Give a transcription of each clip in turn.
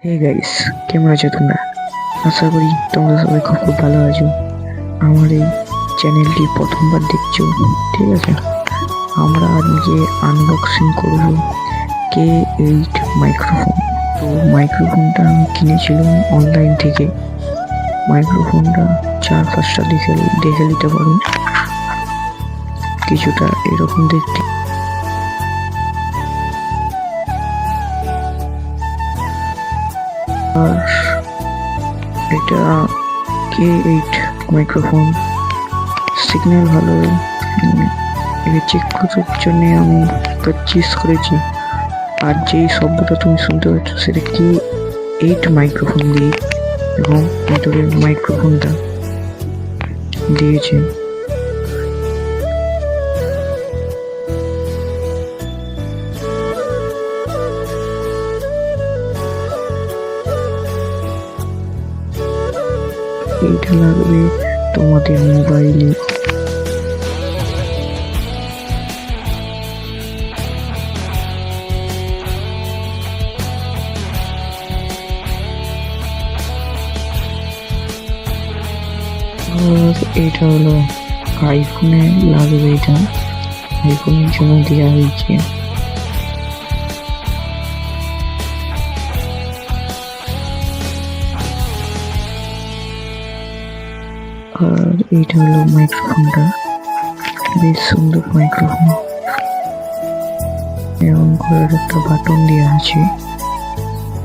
Hey guys, কেমন আছো তোমরা? আশা করি তোমরা সবাই খুব খুব ভালো আছো। আমার এই চ্যানেলটি প্রথমবার দেখছো, ঠিক আছে? আমরা আজকে আনবক্সিং করব K8 মাইক্রোফোন। তো মাইক্রোফোনটা আমি কিনেছিলাম অনলাইন থেকে। মাইক্রোফোনটা 4-5টা দেখে নিতে পারো। কিছুটা এরকম দেখতে। আর এটা K8 মাইক্রোফোন, সিগন্যাল ভালো। এটা চেক করার জন্য আমি পারচেজ করেছি। আর যেই শব্দটা তুমি শুনতে পাচ্ছ সেটা K8 মাইক্রোফোন দিয়ে, এবং ভিতরে মাইক্রোফোনটা দিয়েছে। এইটা লাগবে তোমাদের মোবাইলে। আর এটা হলো আইফোনে লাগবে, এটা আইফোনের জন্য দেওয়া হয়েছে। আর এইটা হলো মাইক্রোফোনটা, বেশ সুন্দর মাইক্রোফোন, এবং ঘরের একটা বাটন দেওয়া আছে,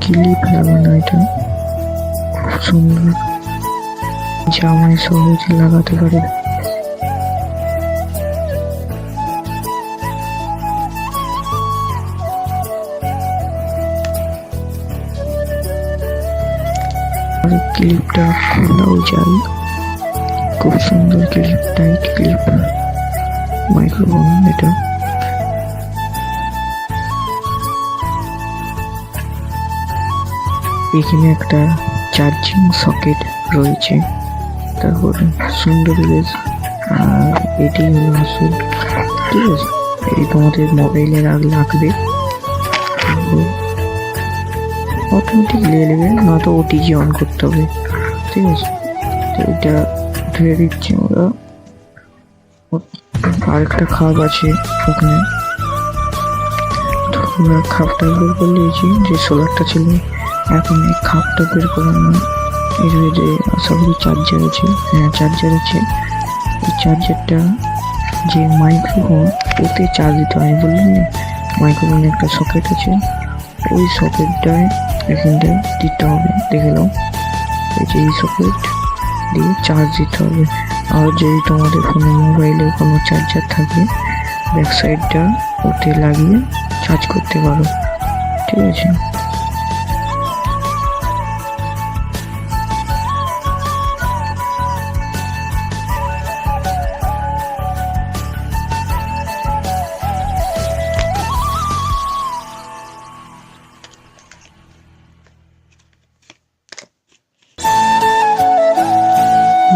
ক্লিপ লাগানো। এটা খুব সুন্দর, জামায় সহজে লাগাতে পারে। আর ক্লিপটা খোলাও যায়, খুব সুন্দর ক্লিপ, টাইট ক্লিপ মাইক্রোফোন এটা। এখানে একটা চার্জিং সকেট রয়েছে, তারপরে সুন্দর বেশ। আর এটি হলো আসল, ঠিক আছে? এটি তোমাদের মোবাইলে লাগবে, অটোমেটিক নিয়ে নেবে, নয়তো ওটিজি অন করতে হবে, ঠিক আছে? তো এটা ধুয়ে দিচ্ছি আমরা। আরেকটা খাপ আছে ওখানে, তো আমরা খাপটা বের করে নিয়েছি। যে সোলারটা ছিল, এখন এই খাপটা বের করে নিই। এর যে আশা করি চার্জার আছে, হ্যাঁ চার্জার আছে। এই চার্জারটা যে মাইক্রোফোন, ওতে চার্জ দিতে হয়, বললেন না? মাইক্রোফোনে একটা সকেট আছে, ওই সকেটটায় এখানটায় দিতে হবে। দেখে নাও, এই যে এই সকেট দিয়ে চার্জ দিতে হবে। আর যদি তোমাদের ফোনে মোবাইলে কোনো চার্জার থাকে, ব্যাক সাইডটা ওতে লাগিয়ে চার্জ করতে পারো, ঠিক আছে?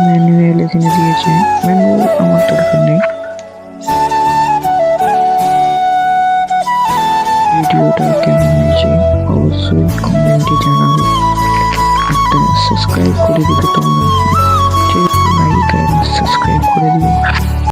ম্যানুয়াল এখানে দিয়েছে, ম্যানুয়াল আমার দরকার নেই। ভিডিওটা কেমন হয়েছে অবশ্যই কমেন্টে জানাবে। একটা সাবস্ক্রাইব করে দিবে তোমরা, ঠিক? লাইক আর সাবস্ক্রাইব করে দিবে।